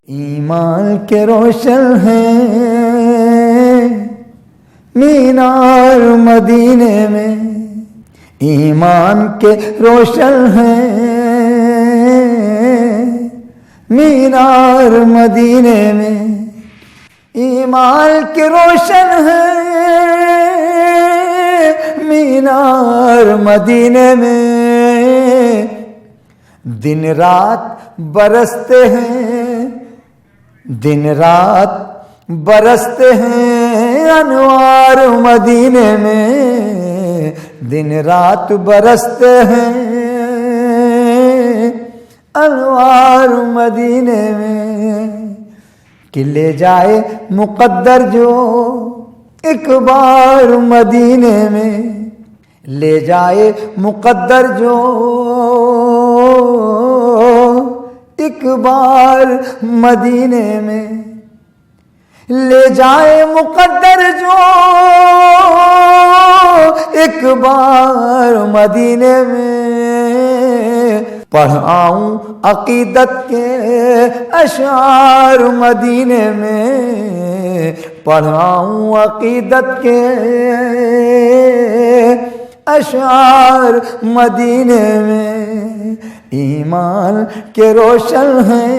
ईमान के रोशन हैं मीनार मदीने में, ईमान के रोशन हैं मीनार मदीने में, ईमान के रोशन हैं मीनार मदीने में, दिन रात बरसते हैं, दिन रात बरसते हैं अनवार मदीने में, दिन रात बरसते हैं अनवार मदीने में। कि ले जाए मुकद्दर जो एक बार मदीने में, ले जाए मुकद्दर जो एक बार मदीने में, ले जाए मुकद्दर जो एक बार मदीने में। पढ़ाऊं अकीदत के अशार मदीने में, पढ़ाऊं अकीदत के अशार मदीने में। ईमान के रोशन हैं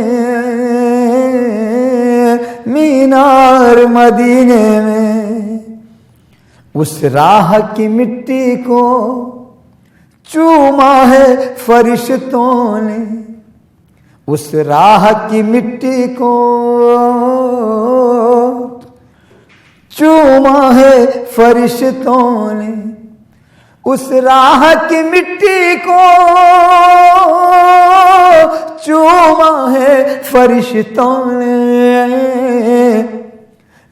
मीनार मदीने में, उस राह की मिट्टी को चूमा है फरिश्तों ने, उस राह की मिट्टी को चूमा है फरिश्तों ने, उस राह की मिट्टी को चूमा है फरिश्तों ने।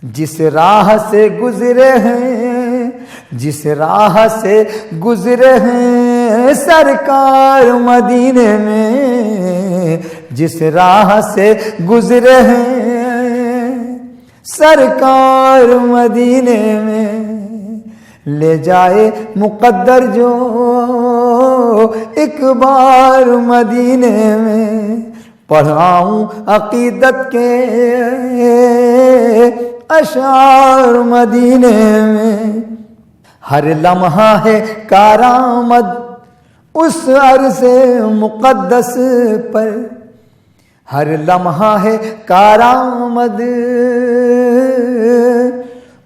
जिस राह से गुजरे हैं, जिस राह से गुजरे हैं सरकार मदीने में, जिस राह से गुजरे हैं सरकार मदीने में। ले जाए मुकद्दर जो एक बार मदीने में, पढ़ाऊं अकीदत के अशार मदीने में। हर लम्हा है कारामद उस अर्ज़े मुक़द्दस पर, हर लम्हा है कारामद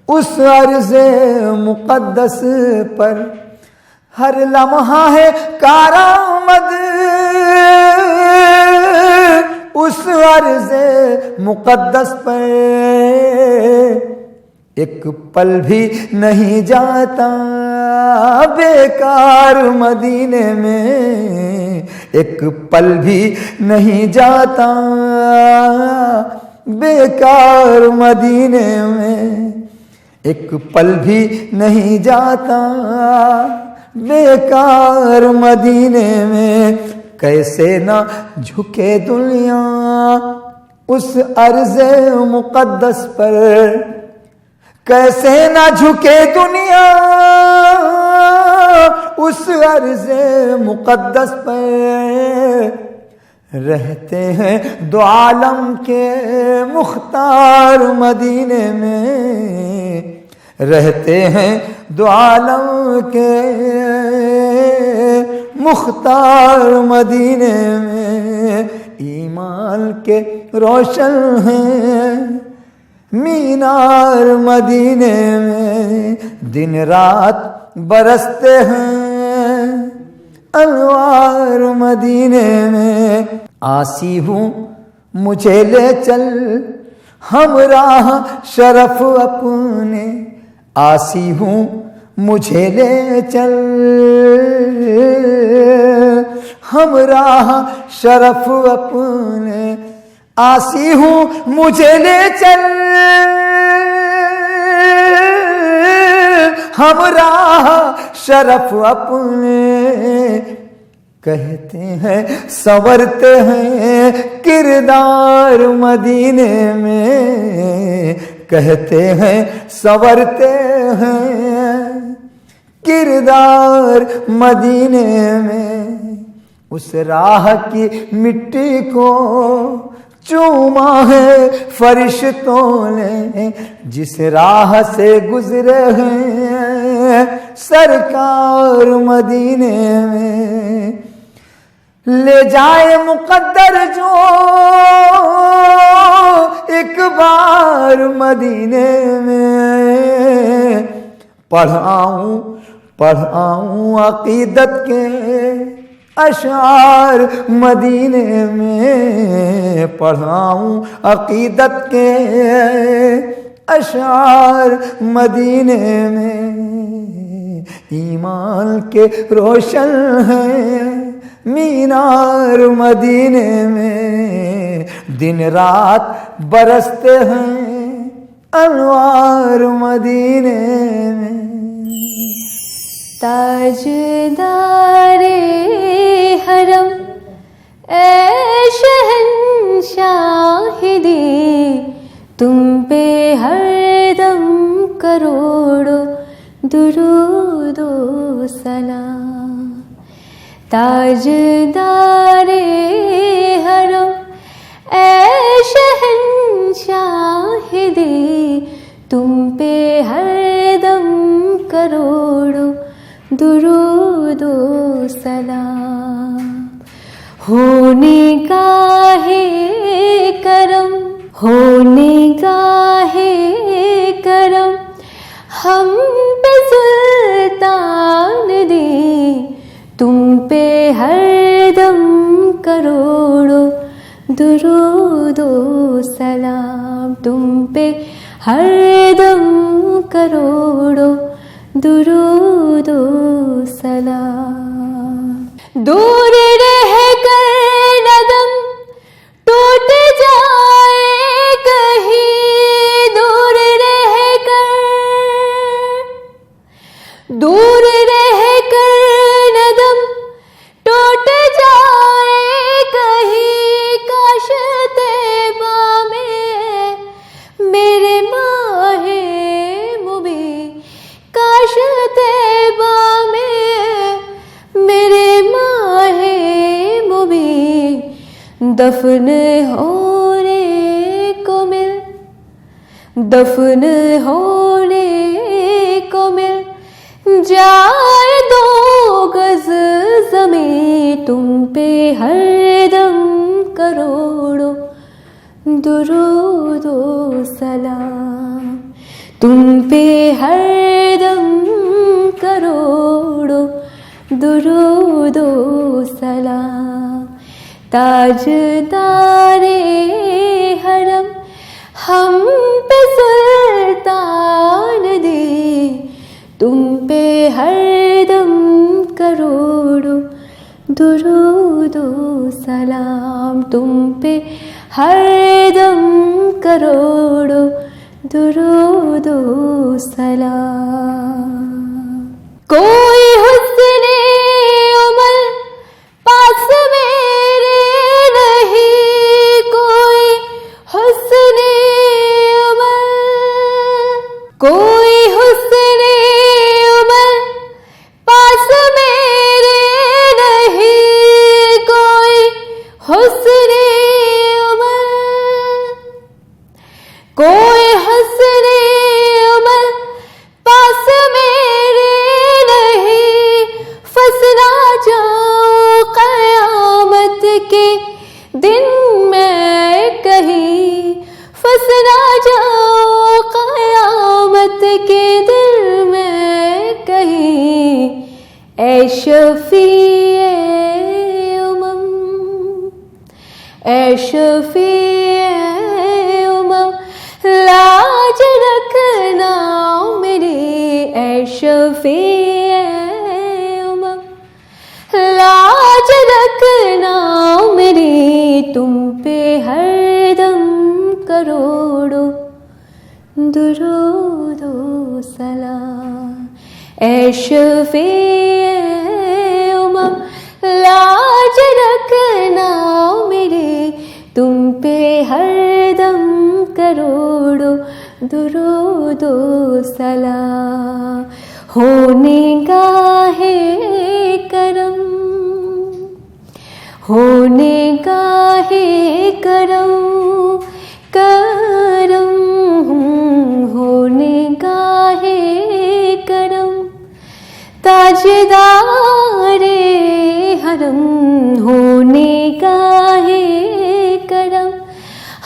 उस अर्ज़े मुक़द्दस पर, हर लम्हा है कारामद उस अर्ज़े मुक़द्दस पर। एक पल भी नहीं जाता बेकार मदीने में, एक पल भी नहीं जाता बेकार मदीने में, एक पल भी नहीं जाता बेकार मदीने में। कैसे ना झुके दुनिया उस अर्ज़े मुक़द्दस पर, कैसे ना झुके दुनिया उस अर्ज़े मुक़द्दस पर। रहते हैं दो आलम के मुख्तार मदीने में, रहते हैं दो आलम के मुख्तार मदीने में। ईमान के रोशन हैं मीनार मदीने में, दिन रात बरसते हैं अनवार मदीने में। आसी हूँ मुझे ले चल हमराह शरफ अपने, आसी हूँ मुझे ले चल हमराह शरफ अपने, आसी हूँ मुझे ले चल हमराह शरफ अपने। कहते हैं संवरते हैं किरदार मदीने में, कहते हैं संवरते हैं किरदार मदीने में। उस राह की मिट्टी को चूमा है फरिश्तों ने जिस राह से गुजरे हैं सरकार मदीने में। ले जाए मुकद्दर जो एक बार मदीने में, पढ़ाऊं अकीदत के अशार मदीने में, पढ़ाऊं अकीदत के अशार मदीने में। ईमान के रोशन हैं मीनार मदीने में, दिन रात बरसते हैं अनवार मदीने में। ताजदारे हरम ए शहंशाहिदी, तुम पे हरदम करोड़ों दुरूदो सलाम। ताजदारे हरम ए शहंशाहिदी, तुम पे हरदम करोड़ों दुरूदो सलाम। होने गाहे करम, होने गाहे करम, हम पे सुल्तान दी, तुम पे हरदम करोड़ों दुरूदो सलाम। तुम पे हरदम करोड़ों दुरूदो सलाम। दूर रह कर नदम टूट जाए कहीं, दूर रह कर, दूर रह कर नदम टूट जाए कहीं। काश तैबा में मेरे माहे मुबी, काश तैबा में मेरे माहे मुबी, दफन होने को मिल, दफन होने को मिल जाए दो गज ज़मीं। तुम पे हरदम करोड़ों दुरूदो सलाम। तुम पे हरदम करोड़ों दुरूदो सलाम। ताजदारे हरम हम पे सुल्तान दी, तुम पे हरदम करोड़ों दुरूदो सलाम। तुम पे हरदम करोड़ों दुरूदो सलाम। कोई हुस्ने उमर पास मेरे नहीं, कोई हुस्ने उमर, कोई हुस्ने उमर पास मेरे नहीं, कोई हुस्ने उमर, कोई हुस्ने उमर पास मेरे नहीं। फसला जाऊं क़यामत के दिन मैं कहीं, फसला जाऊं क़यामत के दिन मैं कहीं। ऐ शफ़ीए उमम, ऐ शफ़ीए उमम, लाज रखना मेरी। ऐ शफ़ीए उमम, लाज रखना मेरी। तुम पे हरदम करोड़ों दुरूदो सलाम। ऐ शफ़ीए उमम, लाज रखना मेरी। तुम पे हरदम करोड़ों दुरूदो सलाम। होने गाहे करम, होने का है करम करम, होने का है करम, ताजदारे हरम होने का है करम,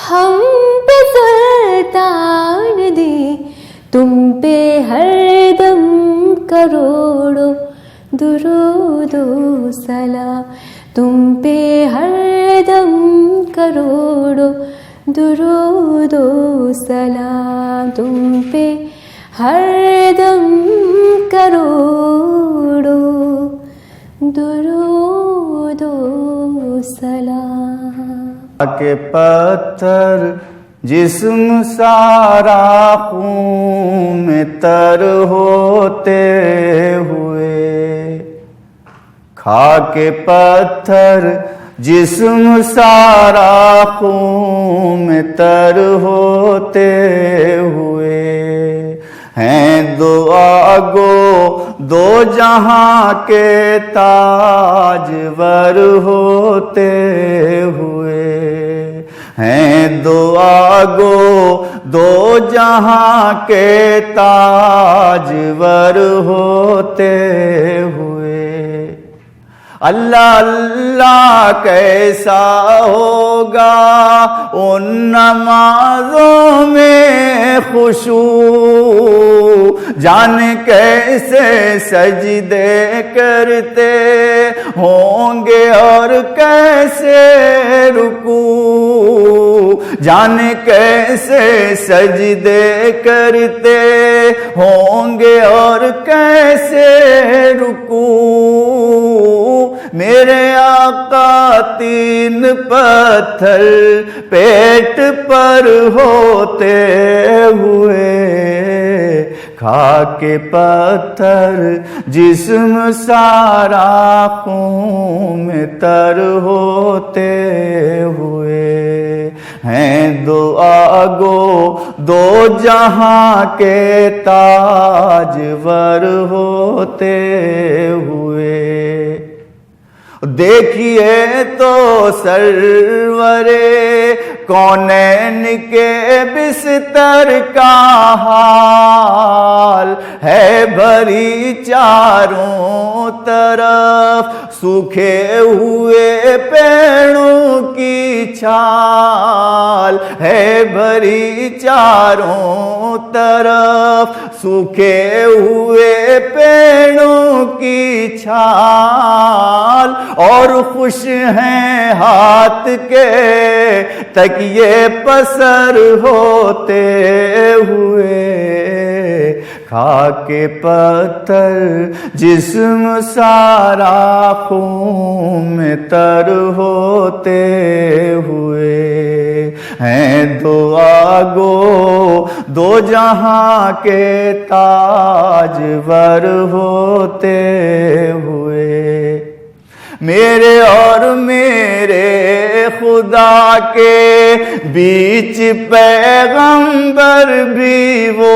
हम पे सुल्तान दे तुम पे हरदम करोड़ों दुरूदो सलाम, तुम पे हरदम करोड़ों दुरूदो सलाम, तुम पे हरदम करोड़ों दुरूदो सलाम। के पत्थर जिस्म सारा खून में तर होते हुए, खाके पत्थर जिस्म सारा खून में तर होते हुए, हैं दुआ गो दो जहां के ताजवर होते हुए, हैं दुआ गो दो जहां के ताजवर होते हुए। अल्लाह अल्लाह कैसा होगा उन नमाजों में खुशू, जान कैसे सजदे करते होंगे और कैसे रुकू, जान कैसे सजदे करते होंगे और कैसे रुकू। मेरे आका तीन पत्थर पेट पर होते हुए, खाके पत्थर जिस्म सारा खून में तर होते हुए, हैं दुआ गो दो जहां के ताजवर होते हुए। देखिए तो सरवरे कौनैन के बिस्तर का हाल है, भरी चारों तरफ सूखे हुए पेड़ों की छाल है, भरी चारों तरफ सूखे हुए पेड़ों की छाल, और खुश हैं हाथ के तकिए पसर होते हुए, खाके पत्थर जिस्म सारा खून में तर होते हुए, हैं दुआ गो दो जहां के ताजवर होते हुए। मेरे और मेरे खुदा के बीच पैगंबर भी वो,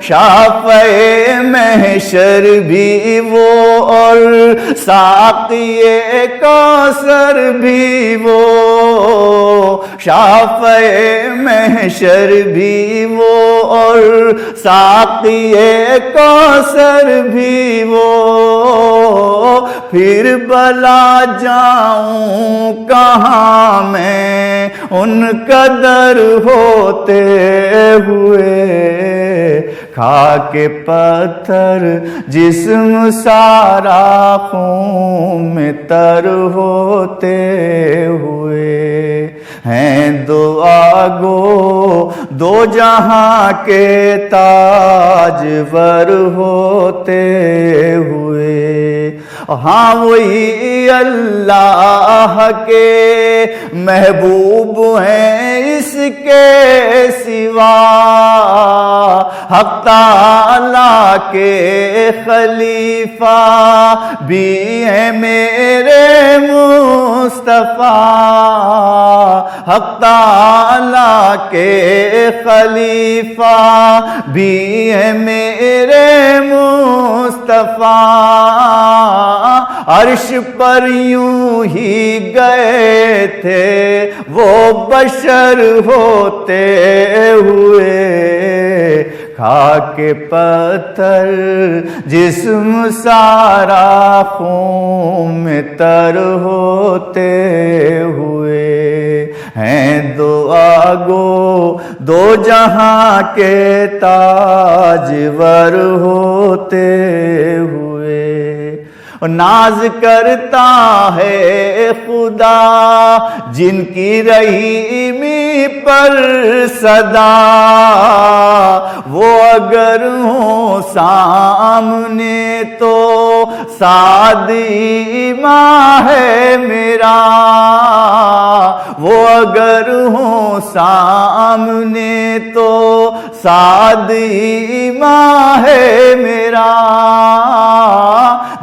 शाफ़े महशर भी वो, और साक़िए कौसर भी वो, शाफ़े महशर भी वो, और साक़िए कौसर भी वो। फिर भला जाऊं कहाँ मैं उन कदर होते हुए, खाके पत्थर जिस्म सारा खून में तर होते हुए, हैं दुआ गो दो जहां के ताजवर होते हुए। हाँ वही अल्लाह के महबूब हैं, इसके सिवा हक ताला के खलीफा भी है मेरे मुस्तफा, हक ताला के खलीफा भी है मेरे मुस्तफा। अर्श पर यूं ही गए थे वो बशर होते हुए, खाके पत्थर जिस्म सारा खून में तर होते हुए, हैं दो आगो दो जहां के ताजवर होते हुए। नाज करता है खुदा जिनकी रहीमी पर सदा, वो अगर हो सामने तो सादी माँ है मेरा, वो अगर हो सामने तो सादी माँ है मेरा।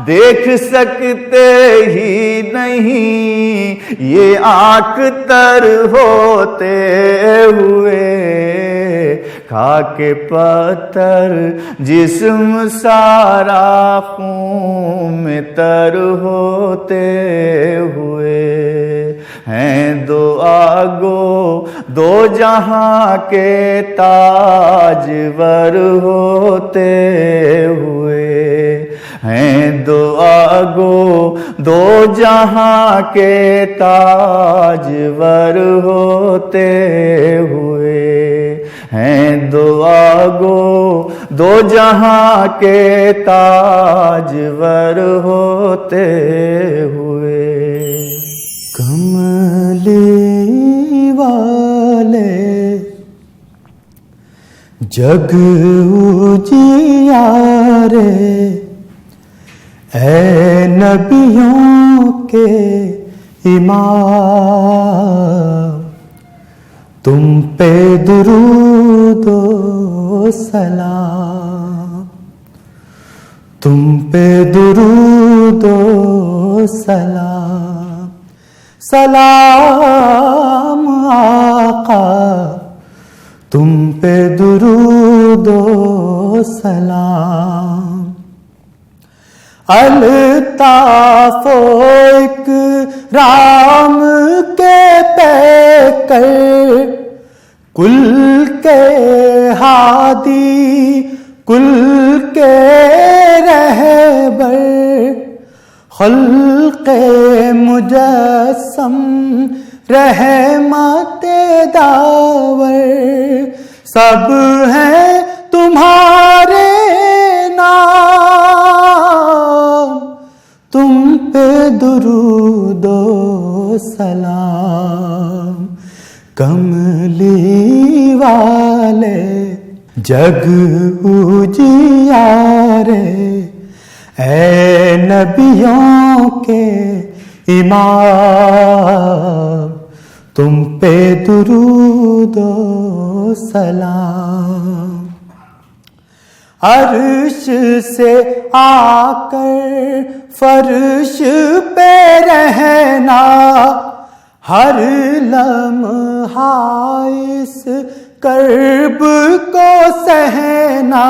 देख सकते ही नहीं ये आँख तर होते हुए, खाके पत्थर जिस्म सारा खून में तर होते हुए, हैं दो आगो दो जहां के ताजवर होते हुए, हैं दो आगो दो जहां के ताजवर होते हुए, हैं दो आगो दो जहां के ताजवर होते हुए। कमली वाले जग उजियारे, ऐ नबियों के इमाम, तुम पे दुरूद ओ सलाम, तुम पे दुरूद ओ सलाम, सलाम आका तुम पे दुरूद ओ सलाम। अल्ताफ इकराम के पैकर, कुल के हादी कुल के रहबर, खल्क़े मुजस्सम रहमते दावर, सब हैं तुम्हारे नाम, तुम पे दुरूद ओ सलाम। कमली वाले जग उजियारे, ऐ नबियों के इमाम, तुम पे दुरूद ओ सलाम। अर्श से आकर फर्श पे रहना, हर लम्हा इस कर्ब को सहना,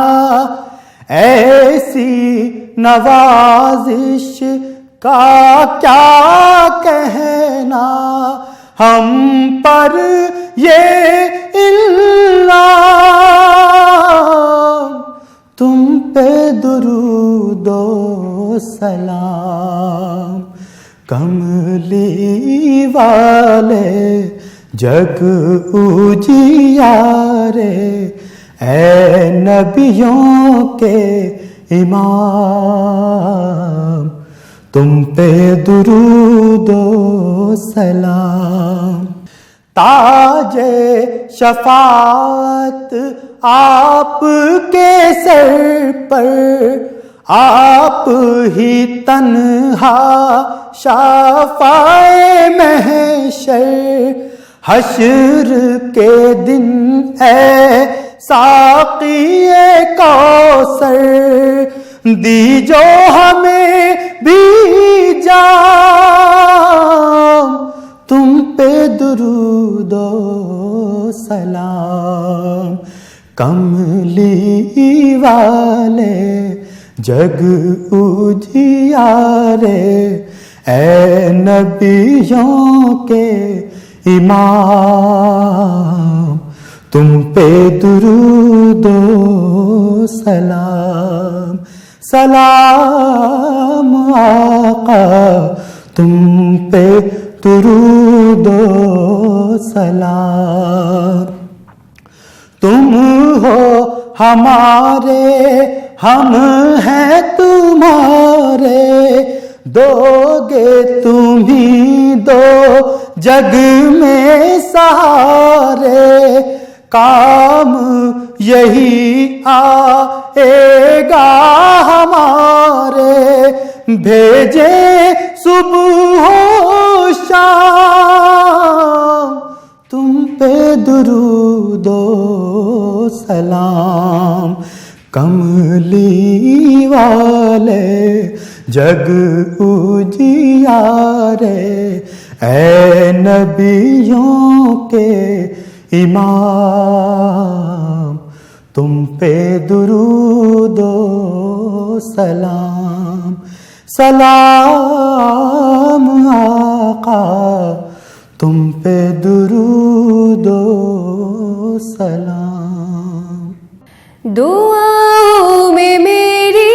ऐसी नवाजिश का क्या कहना, हम पर ये इल्ज़ाम, तुम पे दुरूद ओ सलाम। कमली वाले जग उजियारे, ऐ नबियों के इमाम, तुम पे दुरूद ओ सलाम। ताजे शफाअत आपके सर पर, आप ही तन्हा शाफ़ाए महशर, हश्र के दिन ऐ साक़िए कौसर, दी जो हमें भी जाम, तुम पे दुरूदो सलाम। कमली वाले जग उजियारे, ए नबियों के इमाम, तुम पे दुरूदो सलाम। सलाम आका तुम पे दुरूदो सलाम। तुम हो हमारे, हम हैं तुम्हारे, दोगे तुम ही दो जग में सहारे। काम यही आएगा हमारे, भेजे सुबह हो शाम, तुम पे दुरूदो सलाम। कमली वाले जग उजियारे, ऐ नबियों के इमाम, तुम पे दुरूदो सलाम। सलाम आका तुम पे दुरूदो सलाम। दुआओं में मेरी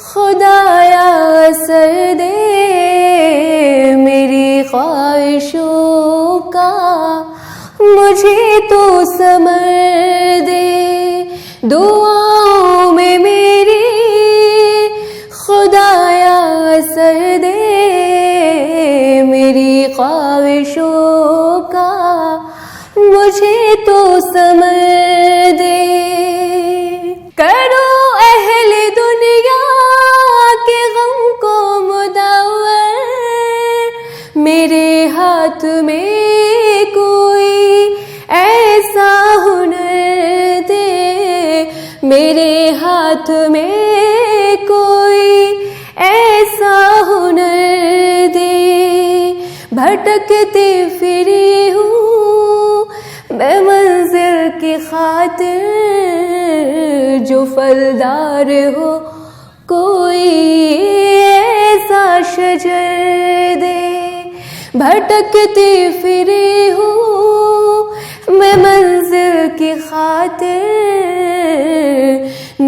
खुदाया असर दे, मेरी ख्वाहिशों का मुझे तो समर दे। दुआओं में मेरी खुदाया असर दे, मेरी ख्वाहिशों का मुझे तो समर दे। करो अहले दुनिया के गम को मुदव्वर, मेरे हाथ में कोई ऐसा हुनर दे, मेरे हाथ में कोई ऐसा हुनर दे। भटकती फिरी हूँ मैं मंजिल की खातिर, जो फलदार हो कोई ऐसा शजर दे। भटकती फिरी हूँ मैं मंजिल की खातिर,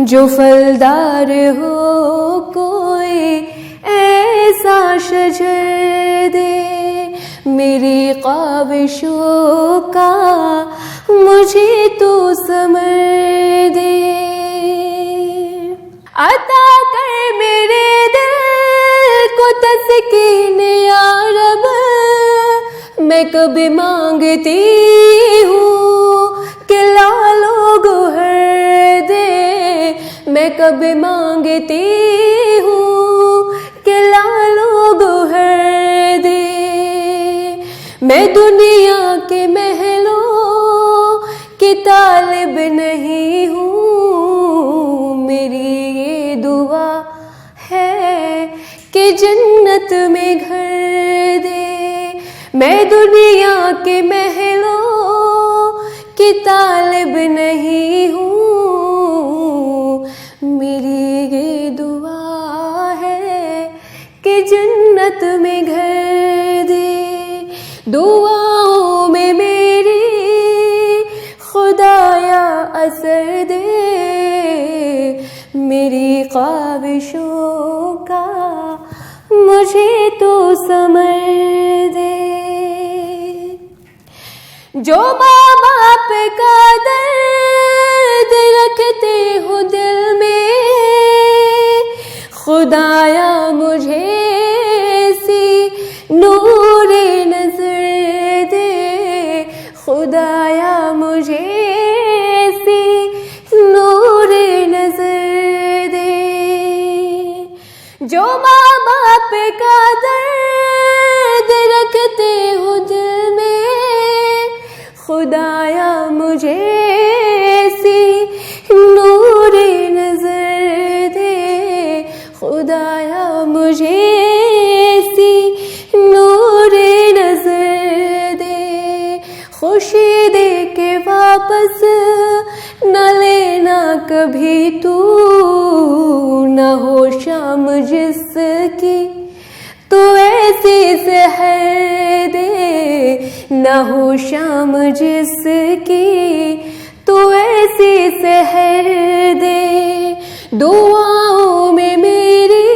जो फलदार हो कोई ऐसा शजर दे। मेरी ख्वाहिशों का मुझे तो समर दे। अता कर मेरे दिल को तस्कीन या रब, मैं कभी मांगती हूँ कि लालो गोहर दे, मैं कभी मांगती हूँ कि लालो गोहर दे। मैं दुनिया के महलों की तालिब नहीं हूँ, मेरी ये दुआ है कि जन्नत में घर दे। मैं दुनिया के महलों की तालिब नहीं हूँ, मेरी ये दुआ है कि जन्नत में घर दे। दुआओं में मेरी खुदाया असर दे, मेरी ख्वाहिशों का मुझे तो समर दे। जो माँ बाप का दर्द रखते हो दिल में, खुदाया मुझे ऐसी नूरे नजर दे, खुदाया मुझे ऐसी नूरे नजर दे। जो माँ बाप का दर्द रखते हो दिल में, खुदाया मुझे खुशी दे के वापस न लेना कभी तू, न हो शाम जिसकी तू ऐसी सहर दे, न हो शाम जिसकी तू ऐसी सहर दे। दुआओं में मेरी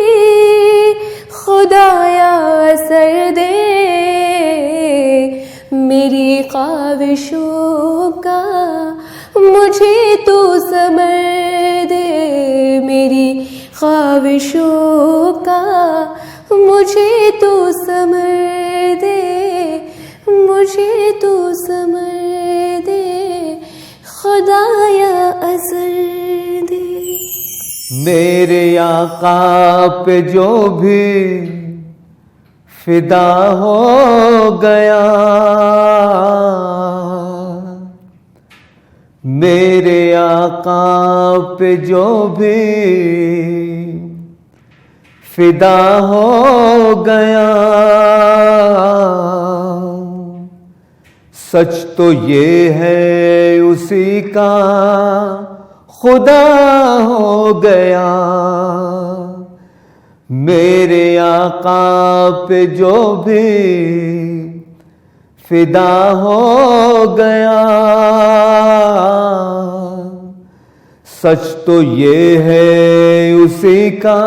खुदाया असर दे, मेरी ख्वाहिशों का मुझे तू समर दे, मेरी ख्वाहिशों का मुझे तू समर दे, मुझे तू समर दे, खुदाया असर दे। मेरे आका पे जो भी फिदा हो गया, मेरे आका पे जो भी फिदा हो गया, सच तो ये है उसी का खुदा हो गया। मेरे आका पे जो भी फिदा हो गया, सच तो ये है उसी का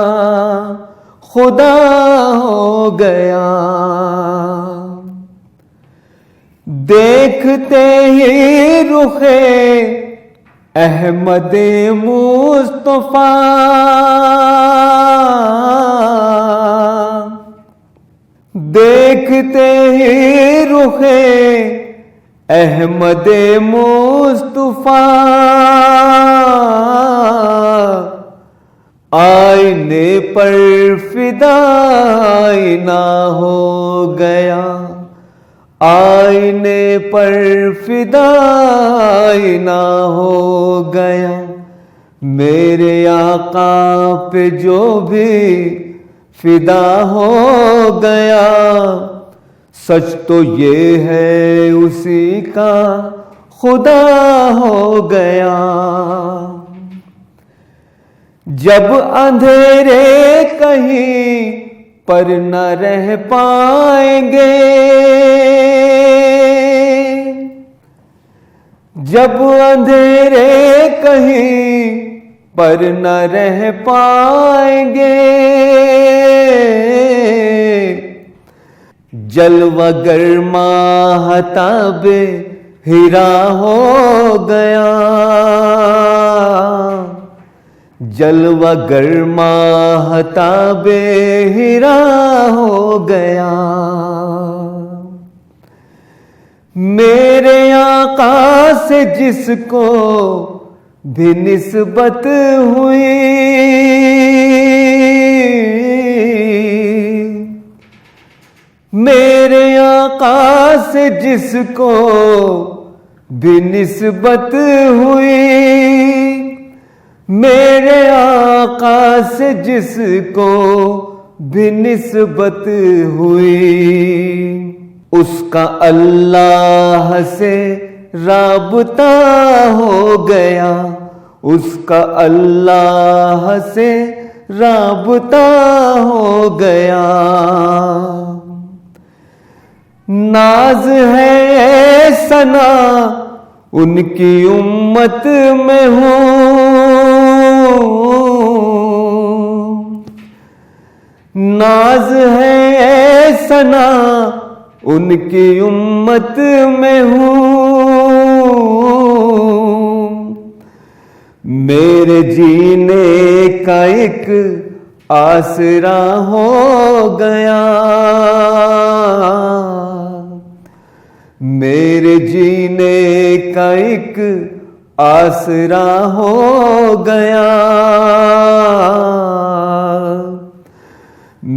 खुदा हो गया। देखते ही रुखे अहमद मुस्तफा, देखते ही रुखे अहमद मुस्तफा, आईने पर फिदाई ना हो गया, आईने पर फिदाई ना हो गया। मेरे आका पे जो भी फिदा हो गया, सच तो ये है उसी का खुदा हो गया। जब अंधेरे कहीं पर न रह पाएंगे, जब अंधेरे कहीं पर न रह पाएंगे, जलवा गर्मा हताबे हीरा हो गया, जलवा गर्मा हताबे हीरा हो गया। मेरे आका से जिसको भी निस्बत हुई, मेरे आका से जिसको भी निस्बत हुई, मेरे आका से जिसको भी निस्बत हुई, उसका अल्लाह से राबता हो गया, उसका अल्लाह से राबता हो गया। नाज है सना उनकी उम्मत में हो, नाज है सना उनकी उम्मत में हूँ। मेरे जीने का एक आसरा हो गया, मेरे जीने का एक आसरा हो गया।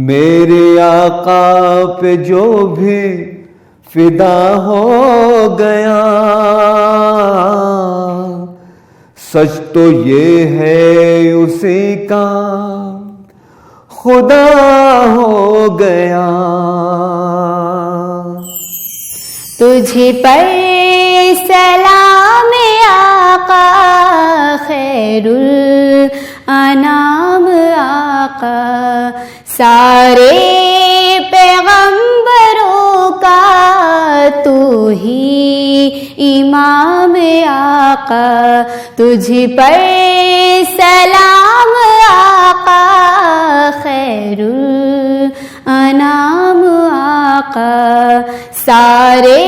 मेरे आका पे जो भी फिदा हो गया, सच तो ये है उसी का खुदा हो गया। तुझे पर सारे पैगंबरों का तू ही इमाम आका, तुझ पर सलाम आका, खैरुल अनाम आका। सारे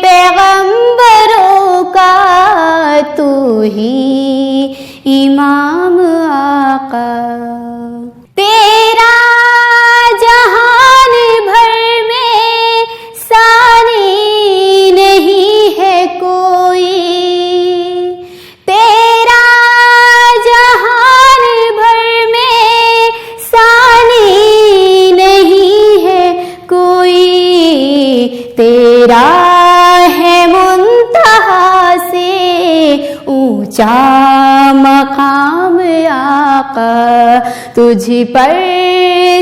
पैगंबरों का तू ही इमाम आका। तेरा जहान भर में सानी नहीं है कोई, तेरा जहान भर में सानी नहीं है कोई, तेरा है मुंतहा से ऊंचा मकाम आका, तुझ पर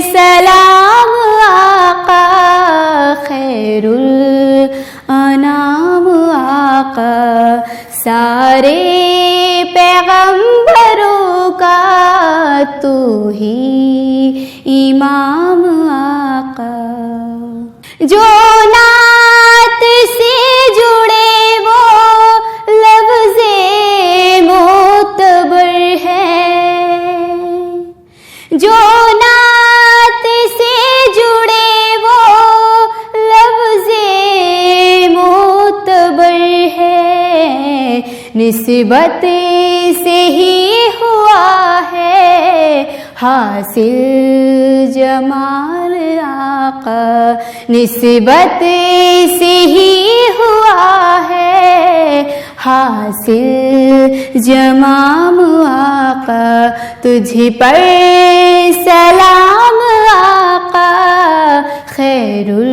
सलाम आका, खैरुल अनाम आका। सारे पैगंबरों का तू ही इमाम आका। जो नात से जुड़े वो लफ्ज़े मोतबर है, जो नात से जुड़े वो लफ्ज़े मोतबर है, निस्बत से ही हुआ है हासिल जमाल आका, निस्बत से ही हुआ है हासिल जमाम आका। तुझ पर सलाम आका, खैरुल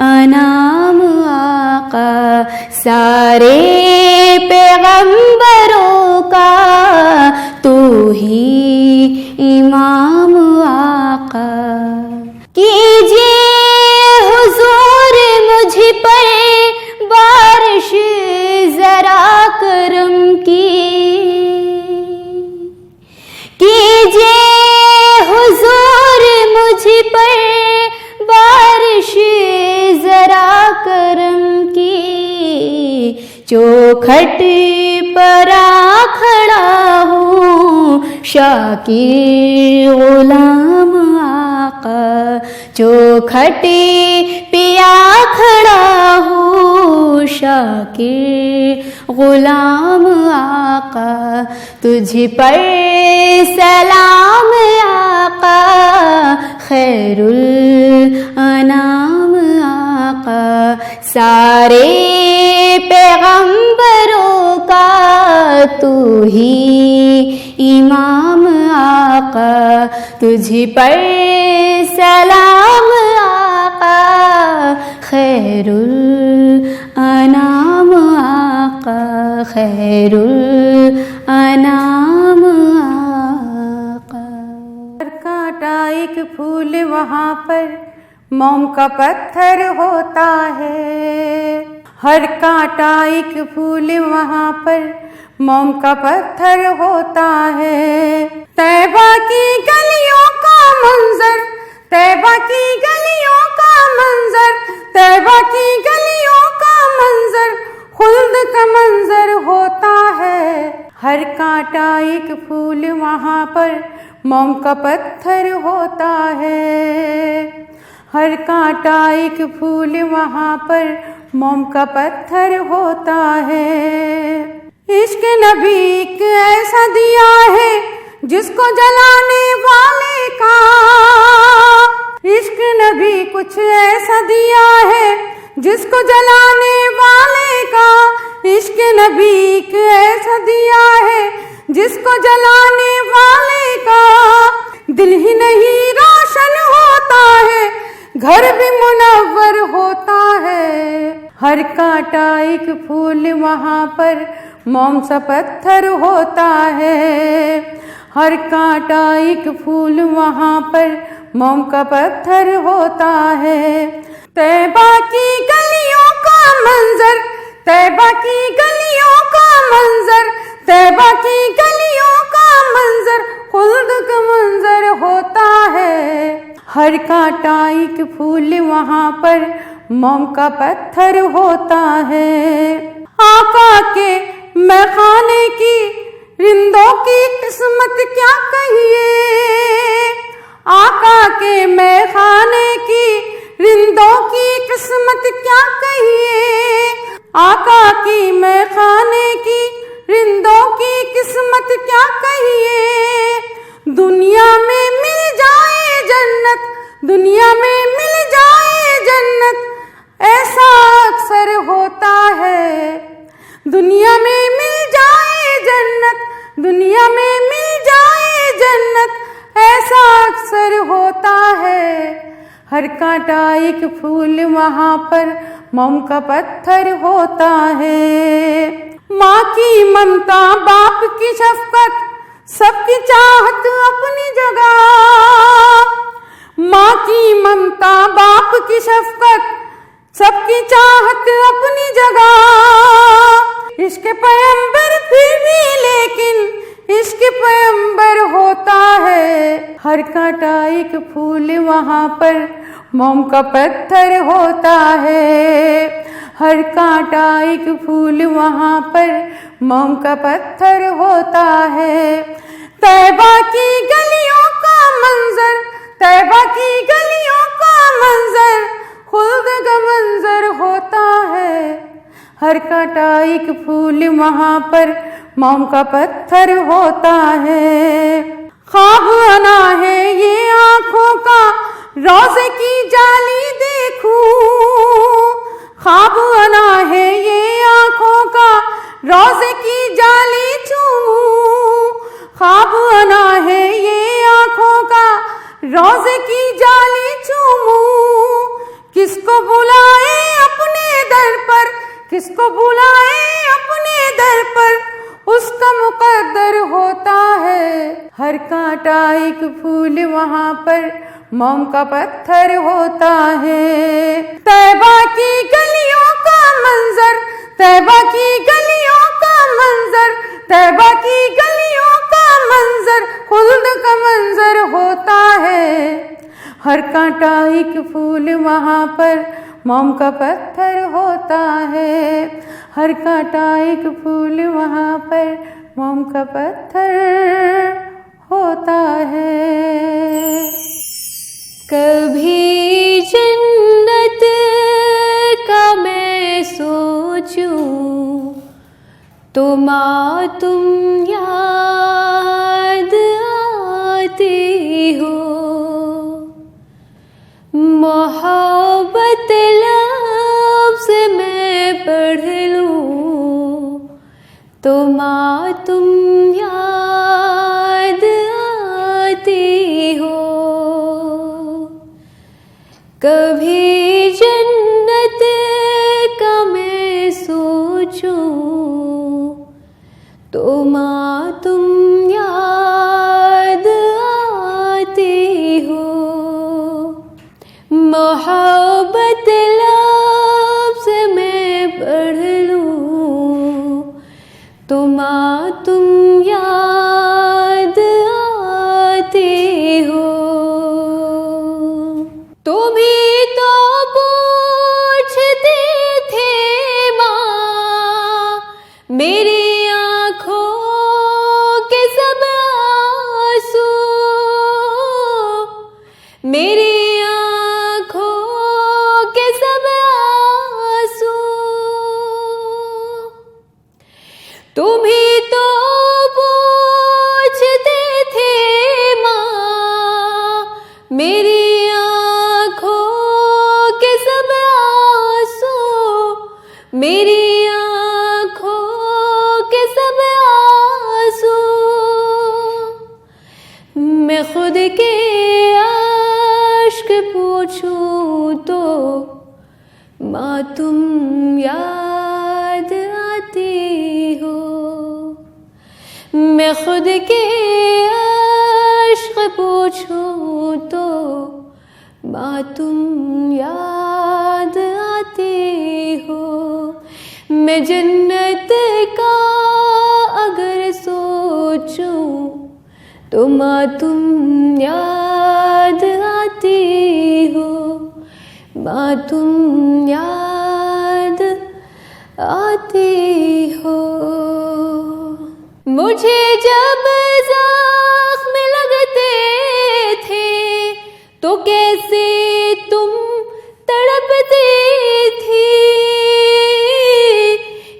अनाम आका। सारे पैगंबरों का तू ही इमाम आका। कीजिए हुजूर मुझ पर बारिश जरा करम की, कीजिए हुजूर मुझ पर बारिश जरा करम की। चौखट पर खड़ा हूँ शाकिर गुलाम आका, चौखट पिया खड़ा हूँ शाकिर गुलाम आका। तुझ पर सलाम आका, खैरुल अनाम आका। सारे पैगंबरों का तू ही इमाम आका, तुझ पर सलाम आका, खैरुल अनाम आका, खैरुल अनाम आका। कांटा एक फूल वहाँ पर मोम का पत्थर होता है, हर कांटा एक फूल वहाँ पर मोम का पत्थर होता है। तैबा की गलियों का मंजर, तैबा की गलियों का मंजर, तैबा की गलियों का मंजर खुल्द का मंजर होता है। हर कांटा एक फूल वहाँ पर मोम का पत्थर होता है, हर कांटा एक फूल वहाँ पर मोम का पत्थर होता है। इश्क नबी एक ऐसा दिया है जिसको जलाने वाले का, इश्क नबी कुछ ऐसा दिया है जिसको जलाने वाले का। इश्क नबी एक ऐसा दिया है जिसको जलाने वाले का। दिल ही नहीं रोशन होता है, घर भी मुनव्वर होता है। हर कांटा एक फूल वहाँ पर मोम सा पत्थर होता है, हर कांटा एक फूल वहाँ पर मोम का पत्थर होता है। तैबा की गलियों का मंजर, तैबा की गलियों का मंजर, तैबा की गलियों का मंजर खुल्द का मंजर होता है। एक फूल वहाँ पर मोम का पत्थर होता है। आका के मैखाने की रिंदों की किस्मत क्या कहिए, आका के मैखाने की रिंदों की किस्मत क्या कहिए, आका की मैखाने की रिंदों की किस्मत क्या कहिए। दुनिया में मिल जाए जन्नत, दुनिया में मिल जाए जन्नत, ऐसा अक्सर होता है। दुनिया में मिल जाए जन्नत, दुनिया में मिल जाए जन्नत, ऐसा अक्सर होता है। हर कांटा एक फूल वहाँ पर मोम का पत्थर होता है। माँ की ममता, बाप की शफकत, सबकी चाहत अपनी जगह। माँ की ममता, बाप की शफकत, सबकी चाहत अपनी जगह। इश्क पैगंबर फिर भी लेकिन इश्क पैगंबर होता है। हर कांटा एक फूल वहाँ पर मोम का पत्थर होता है। हर कांटा एक फूल वहाँ पर मोम का पत्थर होता है। तैबा की गलियों का मंजर, तैबा की गलियों का मंजर, खुल्द का मंजर होता है। हर कांटा एक फूल वहाँ पर मोम का पत्थर होता है। ख्वाब आना है ये आँखों का, रोज़े की जाली देखूं। ख्वाब आना है ये आँखों का, रोज़े की जाली चूमूं। ख्वाब आना है ये आँखों का, रोज़े की जाली चूमूं। किसको बुलाए अपने दर पर, किसको बुलाए अपने दर पर, उसका मुकद्दर होता है। हर कांटा एक फूल वहाँ पर मोम का पत्थर होता है। तैबा की गलियों का मंजर, तैबा की गलियों का मंजर, तैबा की गलियों का मंजर, खुल्द का मंजर होता है। हर कांटा एक फूल वहाँ पर मोम का पत्थर होता है। हर कांटा एक फूल वहाँ पर मोम का पत्थर होता है। कभी जन्नत का मैं सोचूं तो माँ तुम याद आती हो। मोहब्बत लफ्ज़ मैं पढ़ लूं तो माँ तुम याद आती हो। कभी जन्नत का मैं सोचूं तो माँ तुम याद आती हो। मोहब्बत लफ्ज़ मैं पढ़ लूं तो माँ तुम याद आती हो। तुम ही तो पूछते थे माँ मेरी आँखों के सब आंसू, मेरी आँखों के सब आंसू। तुम ही तो पूछते थे माँ मेरी आँखों के सब आंसू, मेरी आँखों के सब आंसू। मैं खुद के अश्क पूछूं तो माँ तुम याद आती हो। मैं खुद के अश्क पूछूं तो माँ तुम याद आती हो। मैं जन्नत का अगर सोचूं तो माँ तुम याद आती हो, माँ तुम याद आती हो। मुझे जब ज़ख्म लगते थे तो कैसे तुम तड़पती थी,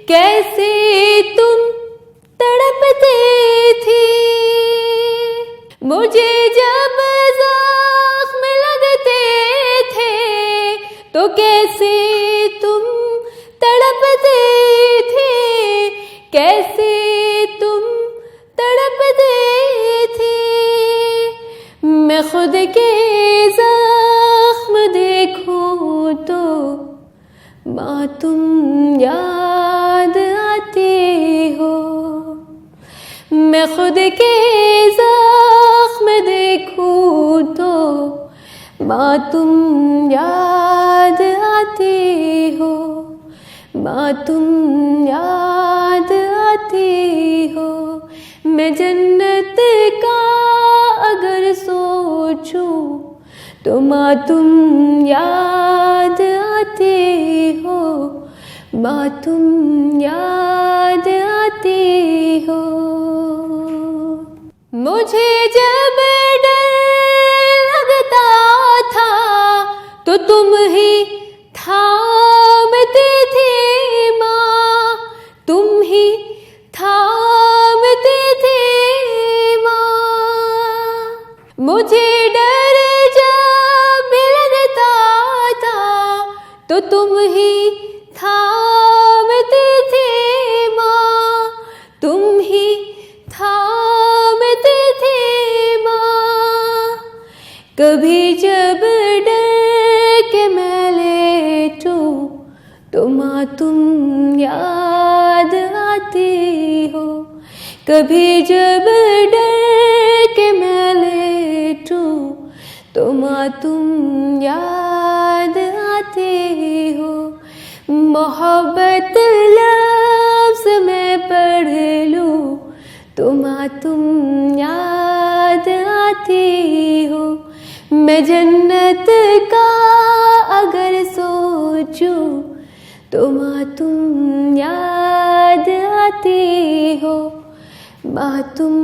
कैसे तुम तड़पती थी। मुझे जब ज़ख्म लगते थे तो कैसे तुम तड़पते थे, कैसे तुम तड़पते थे। मैं खुद के ज़ख्म देखूं तो माँ तुम याद आती हो, मैं खुद के ज़ख्म देखूं तो माँ तुम याद आती हो, माँ तुम याद आती हो। मैं जन्नत का अगर सोचूं तो माँ तुम याद आती हो, माँ तुम याद आती हो। मुझे जब डर लगता था तो तुम ही थामती थी माँ, तुम ही थामती थी माँ। मुझे डर जब भी लगता था तो तुम ही थामती थी माँ, तुम ही थामती थी माँ। कभी जब डर के मैं लेटूं तो माँ तुम याद आती हो, कभी जब डर के मैं लेटूं तो माँ तुम याद आती हो। मोहब्बत लफ्ज़ में पढ़ लूं तो माँ तुम याद आती हो। मैं जन्नत का अगर सोचूं तो माँ तुम याद आती हो, माँ तुम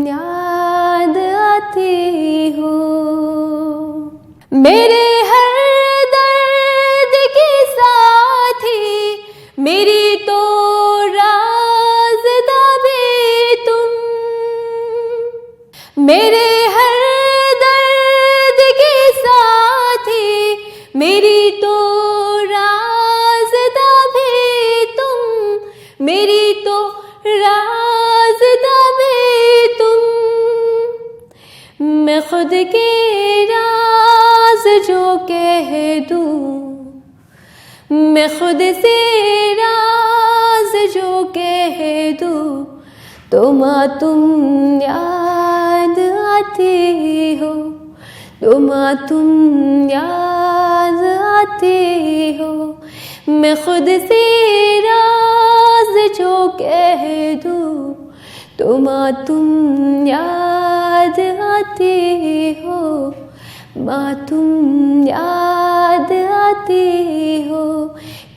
याद आती हो। मेरे हर दर्द की साथी, मेरी तो राज़दा भी तुम। मेरे हर दर्द की साथी, मेरी तो राज़दा भी तुम, मेरी तो राज़दा भी तुम। मैं खुद के राज जो कह दूं, मैं खुद से राज जो कह दूं तो माँ तुम याद आती हो, तो माँ तुम याद आती हो। मैं खुद से राज जो कह दूं तो माँ तुम याद आती हो, माँ तुम याद आती हो।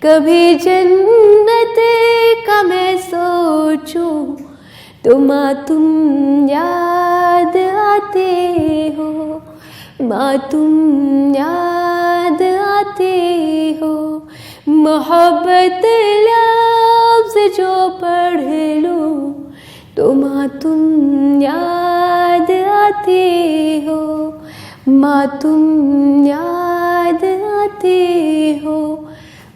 कभी जन्नत का मैं सोचूं तो माँ तुम याद आती हो, माँ तुम याद आती हो। मोहब्बत लफ्ज़ जो पढ़ लूं तो माँ तुम याद आती हो, माँ तुम याद आती हो,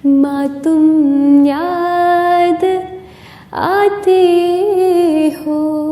माँ तुम याद आती हो।